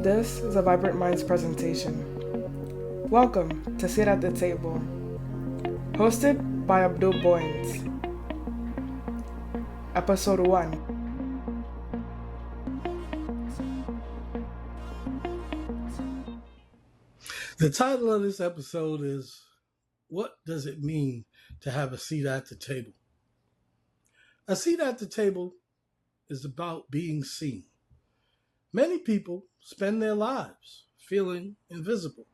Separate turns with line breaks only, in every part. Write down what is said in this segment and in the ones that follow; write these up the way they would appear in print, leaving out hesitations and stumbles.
This is a Vibrant Minds presentation. Welcome to Sit at the Table, hosted by Abdul. Episode 1.
The title of this episode is, What Does It Mean to Have a Seat at the Table? A seat at the table is about being seen. Many people spend their lives feeling invisible.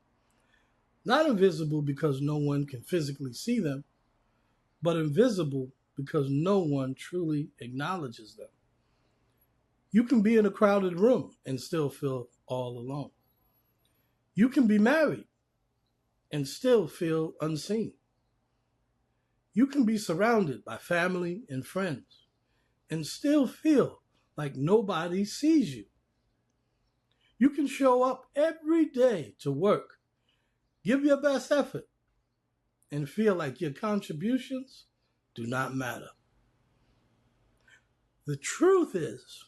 Not invisible because no one can physically see them, but invisible because no one truly acknowledges them. You can be in a crowded room and still feel all alone. You can be married and still feel unseen. You can be surrounded by family and friends and still feel like nobody sees you. You can show up every day to work, give your best effort, and feel like your contributions do not matter. The truth is,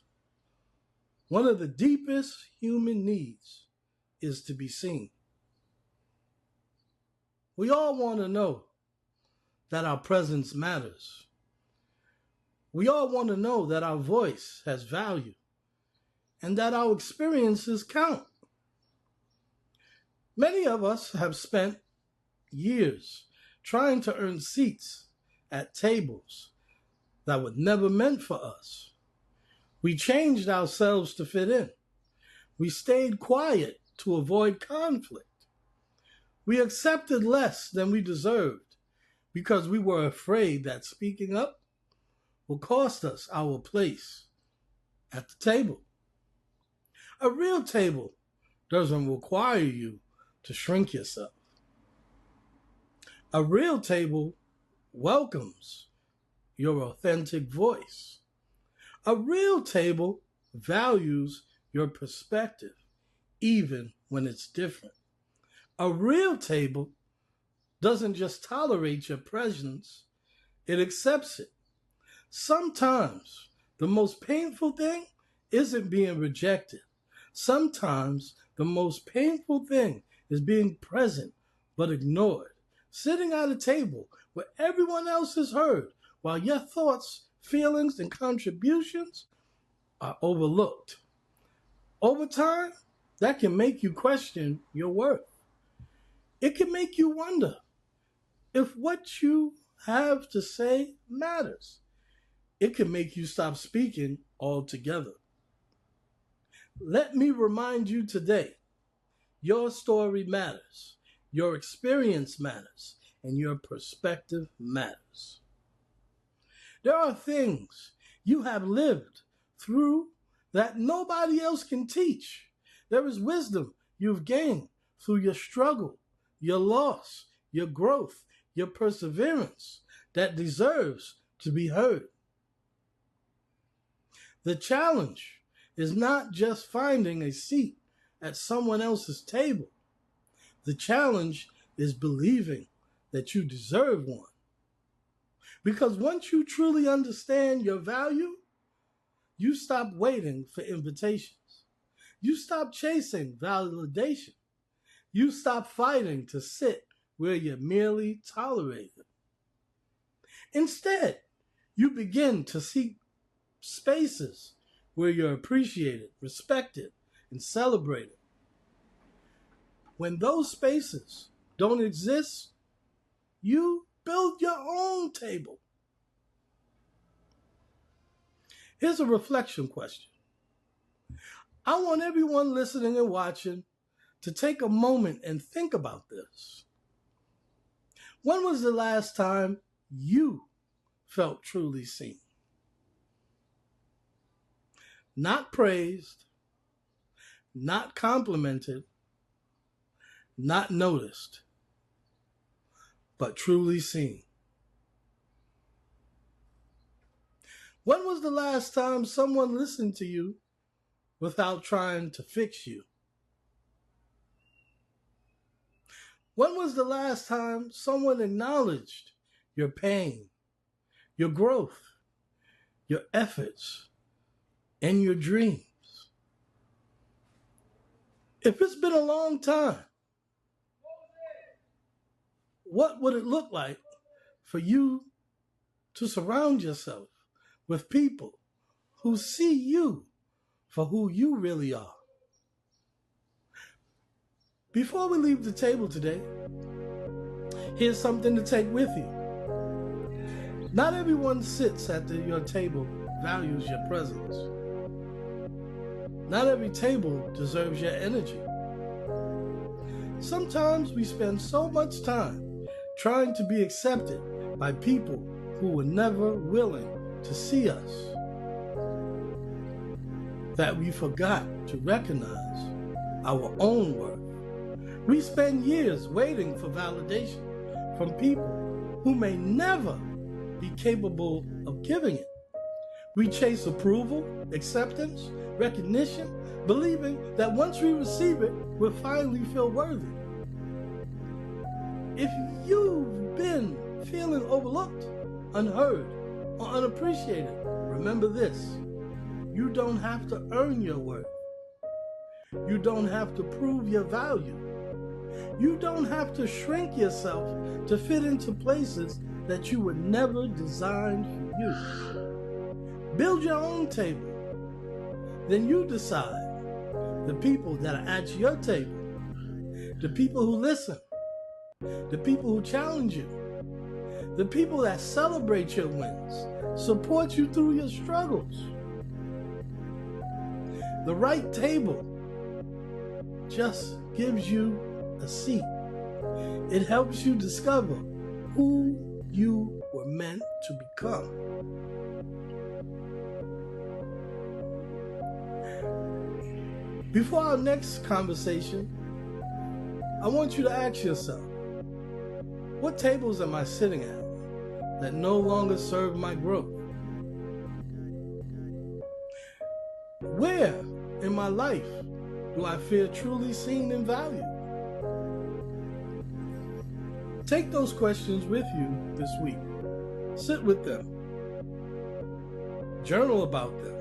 one of the deepest human needs is to be seen. We all want to know that our presence matters. We all want to know that our voice has value and that our experiences count. Many of us have spent years trying to earn seats at tables that were never meant for us. We changed ourselves to fit in. We stayed quiet to avoid conflict. We accepted less than we deserved because we were afraid that speaking up will cost us our place at the table. A real table doesn't require you to shrink yourself. A real table welcomes your authentic voice. A real table values your perspective, even when it's different. A real table doesn't just tolerate your presence, it accepts it. Sometimes the most painful thing isn't being rejected. Sometimes the most painful thing is being present but ignored. Sitting at a table where everyone else is heard while your thoughts, feelings, and contributions are overlooked. Over time, that can make you question your worth. It can make you wonder if what you have to say matters. It can make you stop speaking altogether. Let me remind you today, your story matters, your experience matters, and your perspective matters. There are things you have lived through that nobody else can teach. There is wisdom you've gained through your struggle, your loss, your growth, your perseverance that deserves to be heard. The challenge is not just finding a seat at someone else's table. The challenge is believing that you deserve one. Because once you truly understand your value, you stop waiting for invitations. You stop chasing validation. You stop fighting to sit where you're merely tolerated. Instead, you begin to seek spaces where you're appreciated, respected, and celebrated. When those spaces don't exist, you build your own table. Here's a reflection question. I want everyone listening and watching to take a moment and think about this. When was the last time you felt truly seen? Not praised, not complimented, not noticed, but truly seen. When was the last time someone listened to you without trying to fix you? When was the last time someone acknowledged your pain, your growth, your efforts, and your dreams? If it's been a long time, what would it look like for you to surround yourself with people who see you for who you really are? Before we leave the table today, here's something to take with you. Not everyone sits at your table values your presence. Not every table deserves your energy. Sometimes we spend so much time trying to be accepted by people who were never willing to see us that we forgot to recognize our own worth. We spend years waiting for validation from people who may never be capable of giving it. We chase approval, acceptance, recognition, believing that once we receive it, we'll finally feel worthy. If you've been feeling overlooked, unheard, or unappreciated, remember this: you don't have to earn your worth. You don't have to prove your value. You don't have to shrink yourself to fit into places that you were never designed for you. Build your own table. Then you decide the people that are at your table, the people who listen, the people who challenge you, the people that celebrate your wins, support you through your struggles. The right table just gives you a seat. It helps you discover who you were meant to become. Before our next conversation, I want you to ask yourself, what tables am I sitting at that no longer serve my growth? Where in my life do I feel truly seen and valued? Take those questions with you this week. Sit with them. Journal about them.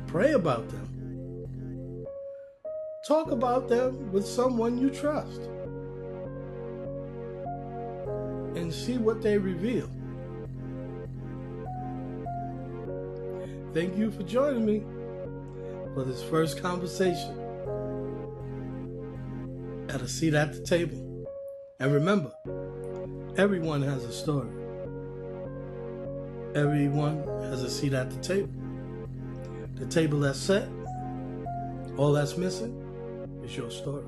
Pray about them. Talk about them with someone you trust. And see what they reveal. Thank you for joining me for this first conversation at a seat at the table. And remember, everyone has a story. Everyone has a seat at the table. The table that's set, all that's missing is your story.